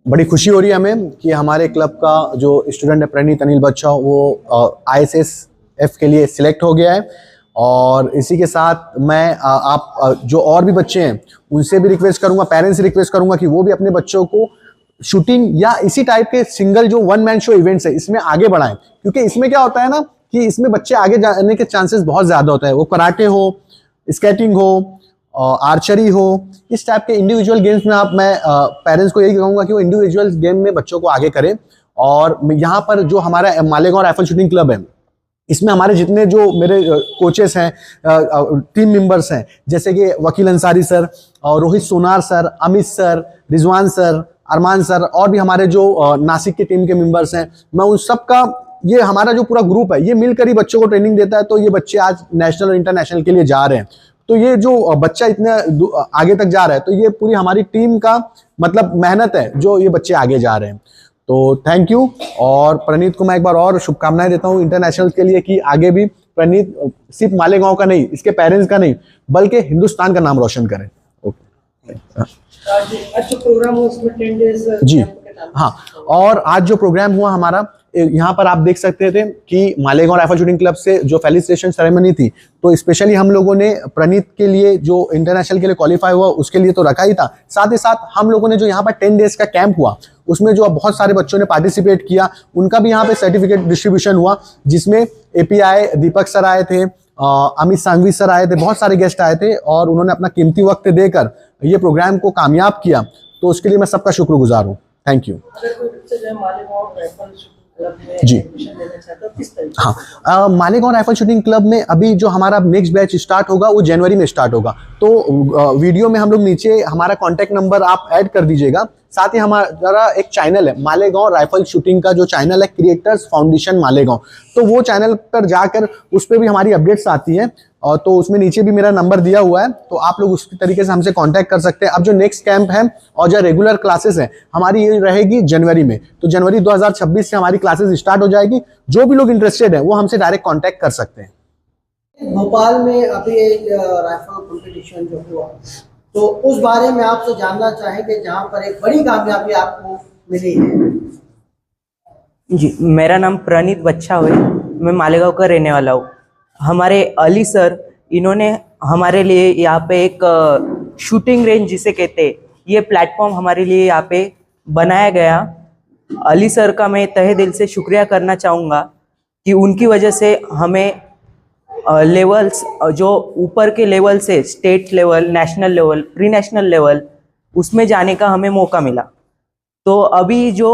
बड़ी खुशी हो रही है हमें कि हमारे क्लब का जो स्टूडेंट है प्रणीत अनिल बच्चा वो ISSF के लिए सिलेक्ट हो गया है। और इसी के साथ मैं आप जो और भी बच्चे हैं उनसे भी रिक्वेस्ट करूंगा, पेरेंट्स से रिक्वेस्ट करूंगा कि वो भी अपने बच्चों को शूटिंग या इसी टाइप के सिंगल जो वन मैन शो इवेंट्स है इसमें आगे बढ़ाएं। क्योंकि इसमें क्या होता है ना कि इसमें बच्चे आगे जाने के चांसेस बहुत ज़्यादा होते हैं, वो कराटे हो, स्केटिंग हो, आर्चरी हो, इस टाइप के इंडिविजुअल गेम्स में मैं पेरेंट्स को यही कहूँगा कि वो इंडिविजुअल गेम में बच्चों को आगे करें। और यहाँ पर जो हमारा मालेगांव राइफल शूटिंग क्लब है इसमें हमारे जितने जो मेरे कोचेस हैं, टीम मेंबर्स हैं, जैसे कि वकील Ansari sir, Rohit Sonar sir, Amit sir, Rizwan sir, Armaan sir, और भी हमारे जो नासिक की टीम के मेंबर्स हैं, मैं उन सब का, ये हमारा जो पूरा ग्रुप है ये मिलकर ही बच्चों को ट्रेनिंग देता है। तो ये बच्चे आज नेशनल और इंटरनेशनल के लिए जा रहे हैं। तो ये जो बच्चा इतने आगे तक जा रहा है तो ये पूरी हमारी टीम का मतलब मेहनत है जो ये बच्चे आगे जा रहे हैं। तो थैंक यू। और प्रणीत को मैं एक बार और शुभकामनाएं देता हूँ इंटरनेशनल के लिए कि आगे भी प्रणीत सिर्फ मालेगांव का नहीं, इसके पेरेंट्स का नहीं, बल्कि हिंदुस्तान का नाम रोशन करें। ओके आज जो प्रोग्राम हुआ उसमें 10 डेज जी हाँ। और आज जो प्रोग्राम हुआ हमारा, यहाँ पर आप देख सकते थे कि मालेगांव राइफल शूटिंग क्लब से जो फेलिसिटेशन सेरेमनी थी, तो स्पेशली हम लोगों ने प्रणीत के लिए जो इंटरनेशनल के लिए क्वालिफाई हुआ उसके लिए तो रखा ही था, साथ ही साथ हम लोगों ने जो यहाँ पर 10 डेज का कैंप हुआ उसमें जो बहुत सारे बच्चों ने पार्टिसिपेट किया उनका भी यहाँ पे सर्टिफिकेट डिस्ट्रीब्यूशन हुआ, जिसमें API दीपक सर आए थे, अमित सांघवी सर आए थे, बहुत सारे गेस्ट आए थे और उन्होंने अपना कीमती वक्त देकर ये प्रोग्राम को कामयाब किया। तो उसके लिए मैं सबका शुक्रगुजार हूँ। थैंक यू जी। हाँ, मालेगांव राइफल शूटिंग क्लब में अभी जो हमारा नेक्स्ट बैच स्टार्ट होगा वो जनवरी में स्टार्ट होगा। तो वीडियो में हम लोग नीचे हमारा कॉन्टैक्ट नंबर आप ऐड कर दीजिएगा। साथ ही हमारा एक चैनल है मालेगांव राइफल शूटिंग का, जो चैनल है क्रिएटर्स फाउंडेशन मालेगांव, तो वो चैनल पर जाकर उस पर भी हमारी अपडेट्स आती हैं। और तो उसमें नीचे भी मेरा नंबर दिया हुआ है, तो आप लोग उस तरीके से हमसे कांटेक्ट कर सकते हैं। अब जो नेक्स्ट कैंप है और जो रेगुलर क्लासेस है हमारी ये रहेगी जनवरी में, तो जनवरी 2026 से हमारी क्लासेस स्टार्ट हो जाएगी। जो भी लोग इंटरेस्टेड है वो हमसे डायरेक्ट कांटेक्ट कर सकते हैं। भोपाल में अभी एक राइफल कंपटीशन जो हुआ, तो उस बारे में आपसे जानना चाहेंगे, जहां पर एक बड़ी कामयाबी आपको मिली है। जी, मेरा नाम प्रणीत बच्चा है, मैं मालेगांव का रहने वाला हूँ। हमारे अली सर, इन्होंने हमारे लिए यहाँ पे एक शूटिंग रेंज जिसे कहते हैं, ये प्लेटफॉर्म हमारे लिए यहाँ पे बनाया गया। अली सर का मैं तहे दिल से शुक्रिया करना चाहूँगा कि उनकी वजह से हमें लेवल्स, जो ऊपर के लेवल से state level, national level, pre national level, उसमें जाने का हमें मौका मिला। तो अभी जो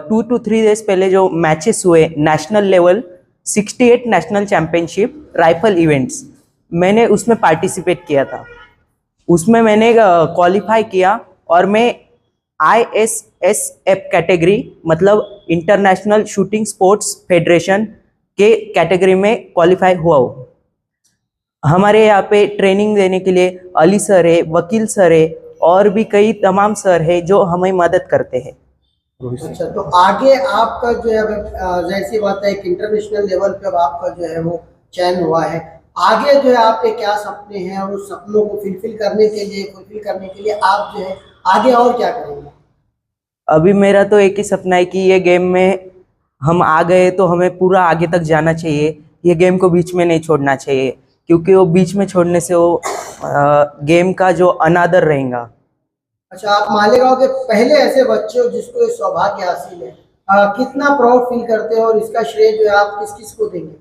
2 to 3 डेज पहले जो मैचेस हुए national level 68 national championship rifle events, मैंने उसमें पार्टिसिपेट किया था। उसमें मैंने क्वालिफाई किया और मैं ISSF कैटेगरी, मतलब इंटरनेशनल शूटिंग स्पोर्ट्स फेडरेशन के कैटेगरी में क्वालिफाई हुआ हूँ। हमारे यहाँ पे ट्रेनिंग देने के लिए अली सर है, वकील सर है और भी कई तमाम सर है जो हमें मदद करते हैं। अच्छा, तो आगे आपका जो है, जैसी बात है कि इंटरनेशनल लेवल पे अब आपका जो है वो चयन हुआ है, आगे जो है आपके क्या सपने हैं और उस सपनों को फुलफिल करने के लिए आप जो है आगे और क्या करेंगे? अभी मेरा तो एक ही सपना है कि ये गेम में हम आ गए तो हमें पूरा आगे तक जाना चाहिए, ये गेम को बीच में नहीं छोड़ना चाहिए, क्योंकि वो बीच में छोड़ने से वो गेम का जो अनादर रहेगा। अच्छा, आप मालेगांव के पहले ऐसे बच्चे हो जिसको ये सौभाग्य हासिल है, कितना प्राउड फील करते हो और इसका श्रेय जो है आप किस किस को देंगे?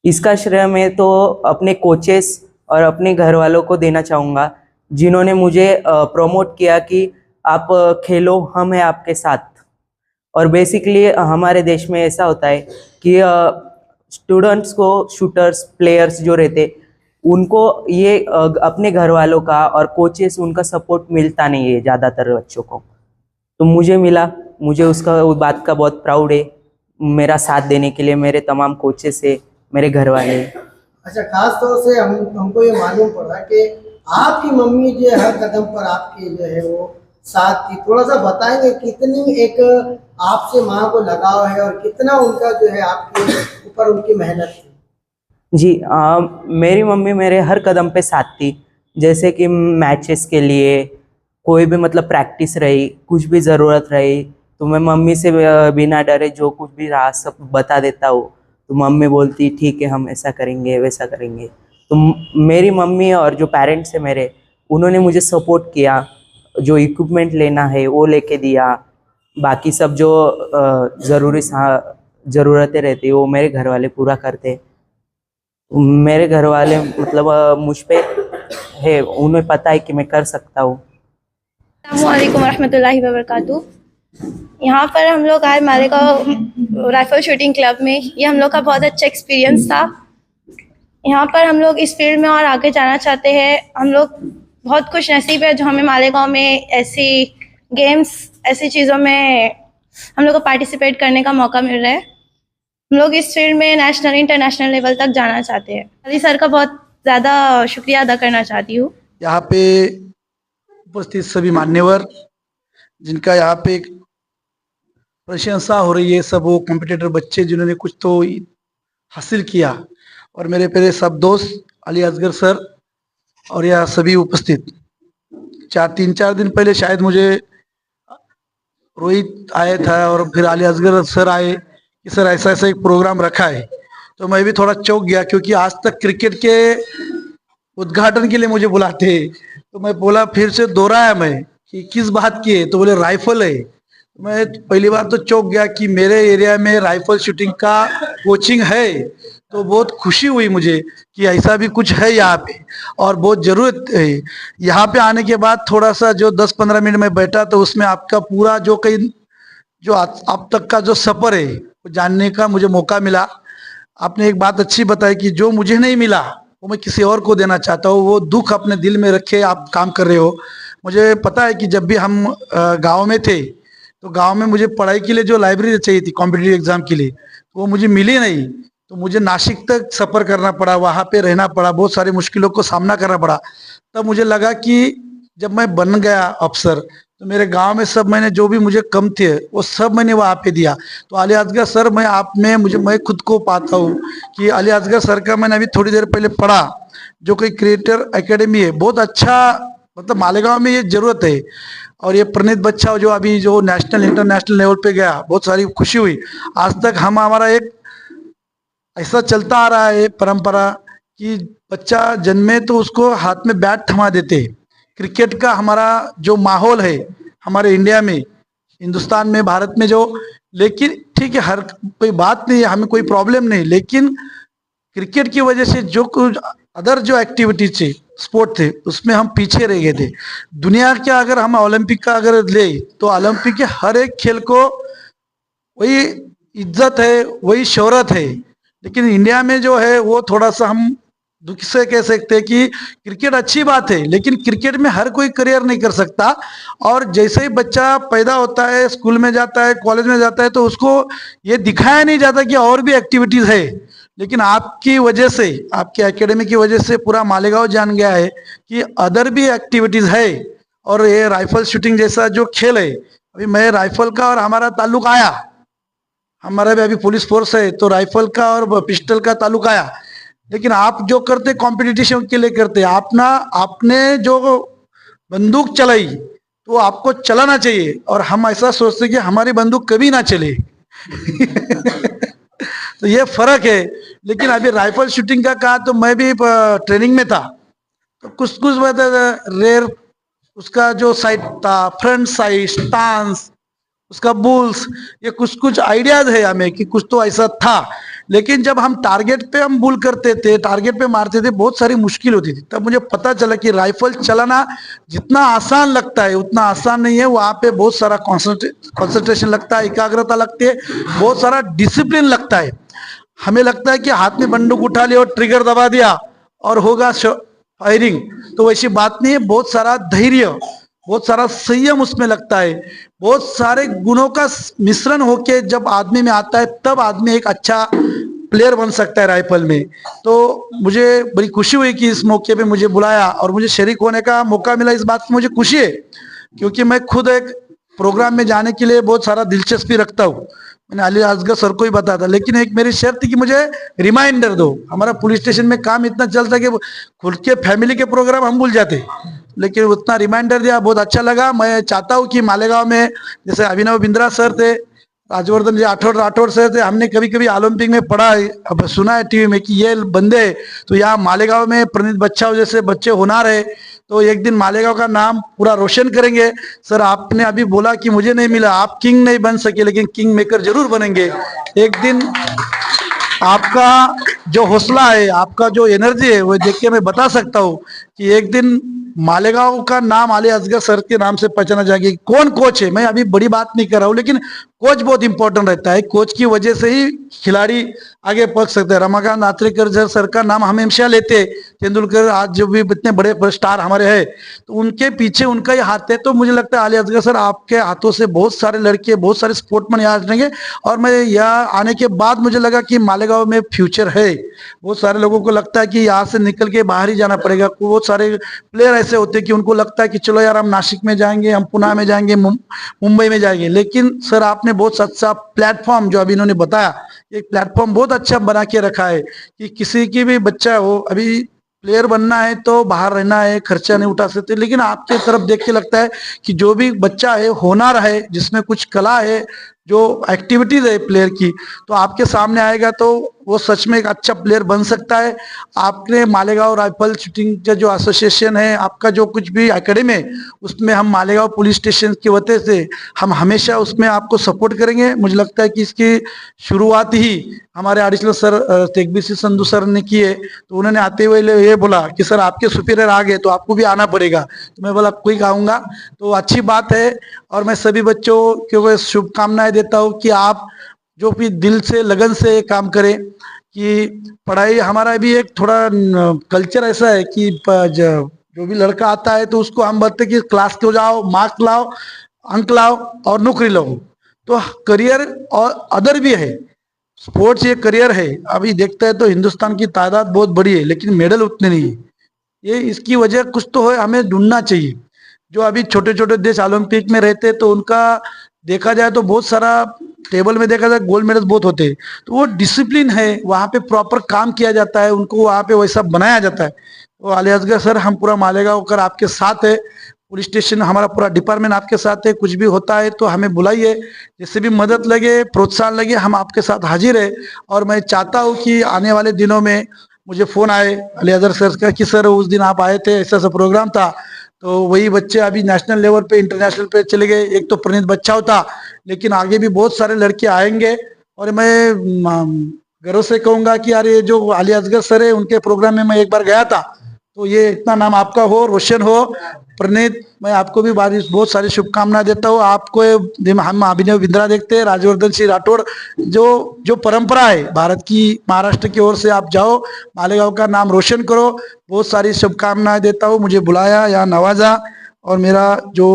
इसका श्रेय मैं तो अपने कोचेस और अपने घर वालों को देना चाहूँगा, जिन्होंने मुझे प्रमोट किया कि आप खेलो, हम हैं आपके साथ। और बेसिकली हमारे देश में ऐसा होता है कि स्टूडेंट्स को, शूटर्स, प्लेयर्स जो रहते, उनको ये अपने घर वालों का और कोचेस उनका सपोर्ट मिलता नहीं है ज़्यादातर बच्चों को। तो मुझे मिला, मुझे उसका उस बात का बहुत प्राउड है। मेरा साथ देने के लिए मेरे तमाम कोचेस है, मेरे घर वाले। अच्छा, खास तौर से हमको ये मालूम पड़ा कि आपकी मम्मी जो है हर कदम पर आपके जो है वो साथ थी। थोड़ा सा बताएंगे कितनी एक आपसे माँ को लगाव है और कितना उनका जो है आपके ऊपर उनकी मेहनत थी? जी, मेरी मम्मी मेरे हर कदम पे साथ थी, जैसे कि मैचेस के लिए कोई भी मतलब प्रैक्टिस रही, कुछ भी ज़रूरत रही तो मैं मम्मी से बिना डरे जो कुछ भी रहा सब बता देता हूँ। तो मम्मी बोलती ठीक है हम ऐसा करेंगे वैसा करेंगे। तो मेरी मम्मी और जो पेरेंट्स है मेरे, उन्होंने मुझे सपोर्ट किया। जो इक्विपमेंट लेना है वो लेके दिया, बाकी सब जो ज़रूरतें रहती है वो मेरे घर वाले पूरा करते। मेरे घर वाले मतलब मुझ पे है, उन्हें पता है कि मैं कर सकता हूँ। अस्सलामुअलैकुम वरहमतुल्लाहि वबरकातुहू। यहाँ पर हम लोग आए मालेगांव राइफल शूटिंग क्लब में। ये हम लोग का बहुत अच्छा एक्सपीरियंस था। यहाँ पर हम लोग इस फील्ड में और आगे जाना चाहते हैं। हम लोग बहुत खुश नसीब है जो हमें मालेगांव में ऐसी गेम्स, ऐसी चीज़ों में हम लोग को पार्टिसिपेट करने का मौका मिल रहा है। हम लोग इस फील्ड में नेशनल इंटरनेशनल लेवल तक जाना चाहते हैं। अली सर का बहुत ज़्यादा शुक्रिया अदा करना चाहती हूँ। यहाँ पे उपस्थित सभी मान्यवर जिनका यहाँ पे एक प्रशंसा हो रही है, सब वो कॉम्पिटिटर बच्चे जिन्होंने कुछ तो हासिल किया, और मेरे प्यारे सब दोस्त अली असगर सर और यह सभी उपस्थित। 3-4 दिन पहले शायद मुझे रोहित आया था और फिर अली असगर सर आए कि सर ऐसा ऐसा एक प्रोग्राम रखा है। तो मैं भी थोड़ा चौंक गया क्योंकि आज तक क्रिकेट के उद्घाटन के लिए मुझे बुलाते, तो मैं बोला फिर से दोहराया मैं कि किस बात की है, तो बोले राइफल है। मैं पहली बार तो चौंक गया कि मेरे एरिया में राइफल शूटिंग का कोचिंग है, तो बहुत खुशी हुई मुझे कि ऐसा भी कुछ है यहाँ पे और बहुत ज़रूरत है। यहाँ पे आने के बाद थोड़ा सा जो 10-15 मिनट में बैठा तो उसमें आपका पूरा जो कहीं जो अब तक का जो सफ़र है वो जानने का मुझे मौका मिला। आपने एक बात अच्छी बताई कि जो मुझे नहीं मिला वो मैं किसी और को देना चाहता हूँ। वो दुख अपने दिल में रखे आप काम कर रहे हो। मुझे पता है कि जब भी हम गांव में थे तो गांव में मुझे पढ़ाई के लिए जो लाइब्रेरी चाहिए थी कॉम्पिटिटिव एग्जाम के लिए, तो वो मुझे मिली नहीं। तो मुझे नासिक तक सफ़र करना पड़ा, वहाँ पे रहना पड़ा, बहुत सारी मुश्किलों को सामना करना पड़ा। तब मुझे लगा कि जब मैं बन गया अफसर तो मेरे गांव में सब मैंने जो भी मुझे कम थे वो सब मैंने वहाँ पे दिया। तो अली असगर सर मैं आप में मैं खुद को पाता हूँ कि अली असगर सर का मैंने अभी थोड़ी देर पहले पढ़ा जो कोई क्रिएटर एकेडमी है, बहुत अच्छा, मतलब मालेगांव में ये जरूरत है। और ये प्रणीत बच्चा जो अभी जो नेशनल इंटरनेशनल लेवल पे गया, बहुत सारी खुशी हुई। आज तक हमारा एक ऐसा चलता आ रहा है परंपरा कि बच्चा जन्मे तो उसको हाथ में बैट थमा देते। क्रिकेट का हमारा जो माहौल है हमारे इंडिया में, हिंदुस्तान में, भारत में जो, लेकिन ठीक है हर कोई बात नहीं है, हमें कोई प्रॉब्लम नहीं, लेकिन क्रिकेट की वजह से जो कुछ अदर जो एक्टिविटीज थे, स्पोर्ट थे, उसमें हम पीछे रह गए थे। दुनिया के अगर हम ओलंपिक का अगर ले तो ओलंपिक के हर एक खेल को वही इज्जत है, वही शोहरत है, लेकिन इंडिया में जो है वो थोड़ा सा हम दुख से कह सकते हैं कि क्रिकेट अच्छी बात है लेकिन क्रिकेट में हर कोई करियर नहीं कर सकता। और जैसे ही बच्चा पैदा होता है, स्कूल में जाता है, कॉलेज में जाता है, तो उसको ये दिखाया नहीं जाता कि और भी एक्टिविटीज है। लेकिन आपकी वजह से, आपकी एकेडमी की वजह से पूरा मालेगांव जान गया है कि अदर भी एक्टिविटीज है। और ये राइफल शूटिंग जैसा जो खेल है, अभी मैं राइफल का और हमारा ताल्लुक आया, हमारा भी अभी पुलिस फोर्स है तो राइफल का और पिस्टल का ताल्लुक आया। लेकिन आप जो करते कंपटीशन के लिए करते, आपने जो बंदूक चलाई तो आपको चलाना चाहिए, और हम ऐसा सोचते कि हमारी बंदूक कभी ना चले तो ये फर्क है। लेकिन अभी राइफल शूटिंग का कहा तो मैं भी ट्रेनिंग में था, तो कुछ रेयर उसका जो साइड था, फ्रंट साइड स्टांस, उसका बुल्स, ये कुछ आइडियाज है हमें कि कुछ तो ऐसा था। लेकिन जब हम टारगेट पे हम बुल करते थे, टारगेट पे मारते थे, बहुत सारी मुश्किल होती थी। तब मुझे पता चला कि राइफल चलाना जितना आसान लगता है उतना आसान नहीं है। वहाँ पे बहुत सारा कॉन्सेंट्रेशन लगता है, एकाग्रता लगती है, बहुत सारा डिसिप्लिन लगता है। हमें लगता है कि हाथ में बंदूक उठा लिया और ट्रिगर दबा दिया और होगा फायरिंग, तो वैसी बात नहीं है। बहुत सारा धैर्य, बहुत सारा संयम उसमें लगता है, बहुत सारे गुणों का मिश्रण होके जब आदमी में आता है तब आदमी एक अच्छा प्लेयर बन सकता है राइफल में। तो मुझे बड़ी खुशी हुई कि इस मौके पे मुझे बुलाया और मुझे शरीक होने का मौका मिला। इस बात की मुझे खुशी है क्योंकि मैं खुद एक प्रोग्राम में जाने के लिए बहुत सारा दिलचस्पी रखता हूँ। मैंने अली असगर सर को ही बताया था, लेकिन एक मेरी शर्त थी कि मुझे रिमाइंडर दो। हमारा पुलिस स्टेशन में काम इतना चलता कि खुद के फैमिली के प्रोग्राम हम भूल जाते, लेकिन उतना रिमाइंडर दिया, बहुत अच्छा लगा। मैं चाहता हूँ कि मालेगांव में जैसे अभिनव बिंद्रा सर थे, राजवर्धन जी राठौड़ सर थे, हमने कभी कभी ओलंपिक में पढ़ा है, अब सुना है टीवी में कि ये बंदे तो यहाँ मालेगांव में प्रणीत बच्चाओं जैसे बच्चे होनार है, तो एक दिन मालेगांव का नाम पूरा रोशन करेंगे। सर आपने अभी बोला कि मुझे नहीं मिला, आप किंग नहीं बन सके लेकिन किंग मेकर जरूर बनेंगे एक दिन। आपका जो हौसला है, आपका जो एनर्जी है, वो देख के मैं बता सकता हूँ कि एक दिन मालेगांव का नाम आली असगर सर के नाम से पहचाना जाएगा। कौन कोच है, मैं अभी बड़ी बात नहीं कर रहा हूँ, लेकिन कोच बहुत इंपॉर्टेंट रहता है। कोच की वजह से ही खिलाड़ी आगे पहुंच सकते हैं। रमाकांत आचरेकर सर का नाम हम हमेशा लेते हैं, तेंदुलकर आज जो भी इतने बड़े स्टार हमारे हैं, तो उनके पीछे उनका ही हाथ है। तो मुझे लगता है आली असगर सर आपके हाथों से बहुत सारे लड़के, बहुत सारे स्पोर्टमैन यहाँ रहेंगे। और मैं यहाँ आने के बाद मुझे लगा कि मालेगांव में फ्यूचर है। बहुत सारे लोगों को लगता है कि यहाँ से निकल के बाहर ही जाना पड़ेगा। बहुत सारे प्लेयर ऐसे होते हैं कि उनको लगता है कि चलो यार हम नासिक में जाएंगे, हम पुणे में जाएंगे, मुंबई में जाएंगे। लेकिन सर आपने बहुत अच्छा प्लेटफॉर्म, जो अभी इन्होंने बताया, एक प्लेटफॉर्म बहुत अच्छा बना के रखा है कि किसी की भी बच्चा हो, अभी प्लेयर बनना है तो बाहर रहना है, खर्चा नहीं उठा सकते, लेकिन आपके तरफ देख के लगता है कि जो भी बच्चा है, होनहार है, जिसमें कुछ कला है, जो एक्टिविटीज है प्लेयर की, तो आपके सामने आएगा तो वो सच में एक अच्छा प्लेयर बन सकता है। आपने मालेगांव राइफल शूटिंग का जो एसोसिएशन है, आपका जो कुछ भी एकेडमी है, उसमें हम मालेगांव पुलिस स्टेशन की वजह से हम हमेशा उसमें आपको सपोर्ट करेंगे। मुझे लगता है कि इसकी शुरुआत ही हमारे additional sir Tegbir Singh Sandhu sir ने की है। तो उन्होंने आते हुए ये बोला कि सर आपके सुपीरियर आ गए तो आपको भी आना पड़ेगा। तो मैं बोला कोई आऊँगा, तो अच्छी बात है। और मैं सभी बच्चों को शुभकामनाएं देता हूँ कि आप जो भी दिल से लगन से काम करें। कि पढ़ाई हमारा भी एक थोड़ा कल्चर ऐसा है कि जो भी लड़का आता है तो उसको हम बोलते कि क्लास को जाओ, मार्क्स लाओ, अंक लाओ और नौकरी लो। तो करियर और अदर भी है, स्पोर्ट्स ये करियर है। अभी देखते हैं तो हिंदुस्तान की तादाद बहुत बड़ी है लेकिन मेडल उतने नहीं है। ये इसकी वजह कुछ तो है, हमें ढूंढना चाहिए। जो अभी छोटे छोटे देश ओलंपिक में रहते हैं तो उनका देखा जाए तो बहुत सारा टेबल में देखा जाए गोल्ड मेडल बहुत होते हैं। तो वो डिसिप्लिन है, वहाँ पे प्रॉपर काम किया जाता है, उनको वहाँ पे वैसा बनाया जाता है। तो आली असगर सर हम पूरा मालेगांव कर आपके साथ है, पुलिस स्टेशन हमारा पूरा डिपार्टमेंट आपके साथ है। कुछ भी होता है तो हमें बुलाइए, जिससे भी मदद लगे, प्रोत्साहन लगे, हम आपके साथ हाजिर है। और मैं चाहता हूँ कि आने वाले दिनों में मुझे फ़ोन आए अली असगर सर का कि सर उस दिन आप आए थे, ऐसा ऐसा प्रोग्राम था। तो वही बच्चे अभी नेशनल लेवल पे, इंटरनेशनल पे चले गए। एक तो प्रणीत बच्चा था, लेकिन आगे भी बहुत सारे लड़के आएंगे। और मैं गर्व से कहूँगा कि यार ये जो आली असगर सर है, उनके प्रोग्राम में मैं एक बार गया था। तो ये इतना नाम आपका हो, रोशन हो। प्रणीत, मैं आपको भी बहुत सारी शुभकामनाएं देता हूँ। आपको हम अभिनव बिंद्रा देखते हैं, राजवर्धन सिंह राठौड़, जो परंपरा है भारत की, महाराष्ट्र की ओर से आप जाओ, मालेगांव का नाम रोशन करो। बहुत सारी शुभकामनाएं देता हूँ। मुझे बुलाया, यहाँ नवाजा और मेरा जो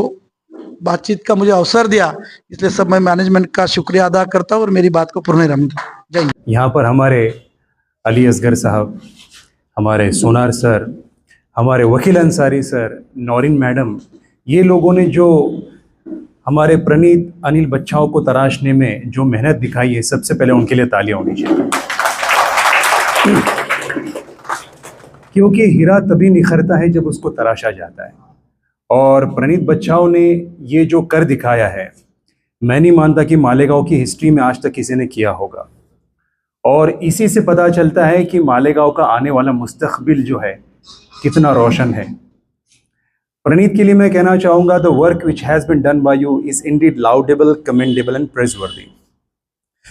बातचीत का मुझे अवसर दिया, इसलिए सब मैं मैनेजमेंट का शुक्रिया अदा करता हूँ और मेरी बात को पूर्ण रहूँगा। जय हिंद। यहाँ पर हमारे अली असगर साहब, हमारे सोनार सर, हमारे वकील अंसारी सर, नौरीन मैडम, ये लोगों ने जो हमारे प्रणीत अनिल बच्चाओं को तराशने में जो मेहनत दिखाई है, सबसे पहले उनके लिए तालियां होनी चाहिए। क्योंकि हीरा तभी निखरता है जब उसको तराशा जाता है। और प्रणीत बच्चाओं ने ये जो कर दिखाया है, मैं नहीं मानता कि मालेगांव की हिस्ट्री में आज तक किसी ने किया होगा। और इसी से पता चलता है कि मालेगांव का आने वाला मुस्तकबिल जो है कितना रोशन है। प्रणीत के लिए मैं कहना चाहूँगा, the work which has been done by you is indeed laudable, commendable and praiseworthy,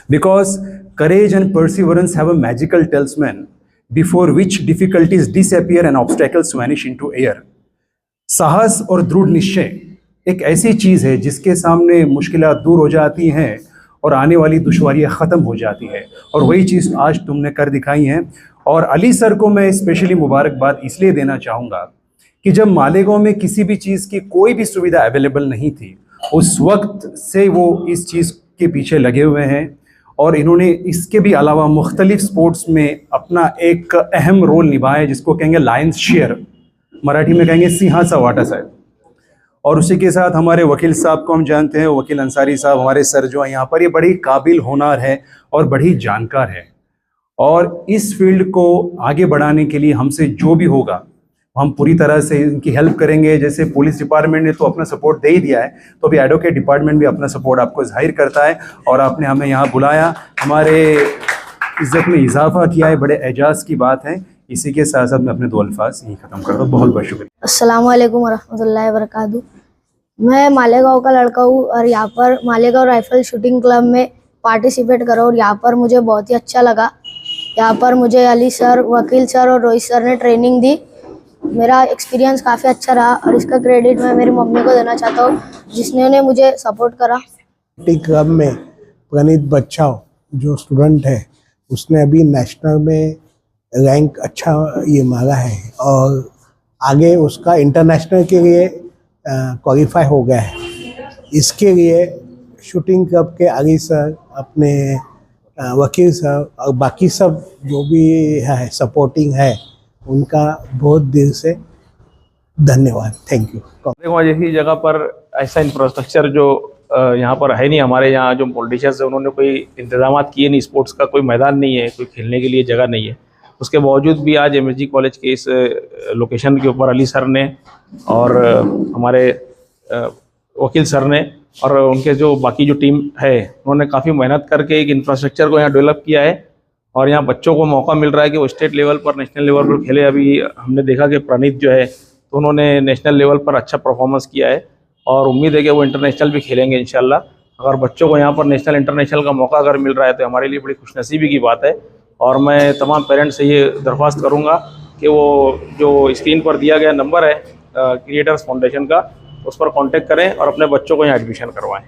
because courage and perseverance have a magical talisman before which difficulties disappear and obstacles vanish into air. साहस और दृढ़ निश्चय एक ऐसी चीज़ है जिसके सामने मुश्किलात दूर हो जाती हैं और आने वाली दुश्वारियाँ ख़त्म हो जाती है। और वही चीज़ आज तुमने कर दिखाई है। और अली सर को मैं स्पेशली मुबारकबाद इसलिए देना चाहूँगा कि जब मालेगांव में किसी भी चीज़ की कोई भी सुविधा अवेलेबल नहीं थी, उस वक्त से वो इस चीज़ के पीछे लगे हुए हैं। और इन्होंने इसके भी अलावा मुख्तलिफ स्पोर्ट्स में अपना एक अहम रोल निभाया, जिसको कहेंगे लायंस शेयर, मराठी में कहेंगे सिंहाचा वाटा साहब। और उसी के साथ हमारे वकील साहब को हम जानते हैं, वकील अंसारी साहब हमारे सर जो हैं यहाँ पर, ये बड़ी काबिल होनहार है और बड़ी जानकार है। और इस फील्ड को आगे बढ़ाने के लिए हमसे जो भी होगा हम पूरी तरह से इनकी हेल्प करेंगे। जैसे पुलिस डिपार्टमेंट ने तो अपना सपोर्ट दे ही दिया है, तो अभी एडवोकेट डिपार्टमेंट भी अपना सपोर्ट आपको जाहिर करता है और आपने हमें यहाँ बुलाया, हमारे इज़्ज़त में इजाफा किया है, बड़े एजाज़ की बात है। इसी के साथ साथ मैं अपने 2 अल्फाज यहीं ख़त्म करता हूँ। बहुत बहुत शुक्रिया। अस्सलाम वालेकुम वरहमतुल्लाहि वबरकातुहू। मैं मालेगांव का लड़का हूँ और यहाँ पर मालेगांव राइफल शूटिंग क्लब में पार्टिसिपेट करा और यहाँ पर मुझे बहुत ही अच्छा लगा। यहाँ पर मुझे अली सर, वकील सर और रोहित सर ने ट्रेनिंग दी। मेरा एक्सपीरियंस काफ़ी अच्छा रहा और इसका क्रेडिट मैं मेरी मम्मी को देना चाहता हूँ, जिसने मुझे सपोर्ट करा। शूटिंग क्लब में प्रणीत बच्चाओ जो स्टूडेंट है, उसने अभी नेशनल में रैंक अच्छा ये मारा है और आगे उसका इंटरनेशनल के लिए क्वालिफाई हो गया है। इसके लिए शूटिंग क्लब के अली सर, अपने वकील सर और बाकी सब जो भी है सपोर्टिंग है, उनका बहुत दिल से धन्यवाद। Thank you. देखो जैसी जगह पर ऐसा इंफ्रास्ट्रक्चर जो यहाँ पर है नहीं, हमारे यहाँ जो पॉलिटिशियंस है उन्होंने कोई इंतजाम किए नहीं, स्पोर्ट्स का कोई मैदान नहीं है, कोई खेलने के लिए जगह नहीं है। उसके बावजूद भी आज एमएसजी कॉलेज के इस लोकेशन के ऊपर अली सर ने और हमारे वकील सर ने और उनके जो बाकी जो टीम है, उन्होंने काफ़ी मेहनत करके एक इंफ्रास्ट्रक्चर को यहाँ डेवलप किया है और यहाँ बच्चों को मौका मिल रहा है कि वो स्टेट लेवल पर, नेशनल लेवल पर खेले। अभी हमने देखा कि प्रणीत जो है तो उन्होंने नेशनल लेवल पर अच्छा परफॉर्मेंस किया है और उम्मीद है कि वो इंटरनेशनल भी खेलेंगे इंशाल्लाह। अगर बच्चों को यहाँ पर नेशनल इंटरनेशनल का मौका अगर मिल रहा है तो हमारे लिए बड़ी खुशनसीबी की बात है। और मैं तमाम पेरेंट्स से ये दरख्वास्त करूँगा कि वो जो स्क्रीन पर दिया गया नंबर है क्रिएटर्स फाउंडेशन का, उस पर कांटेक्ट करें और अपने बच्चों को यहाँ एडमिशन करवाएं।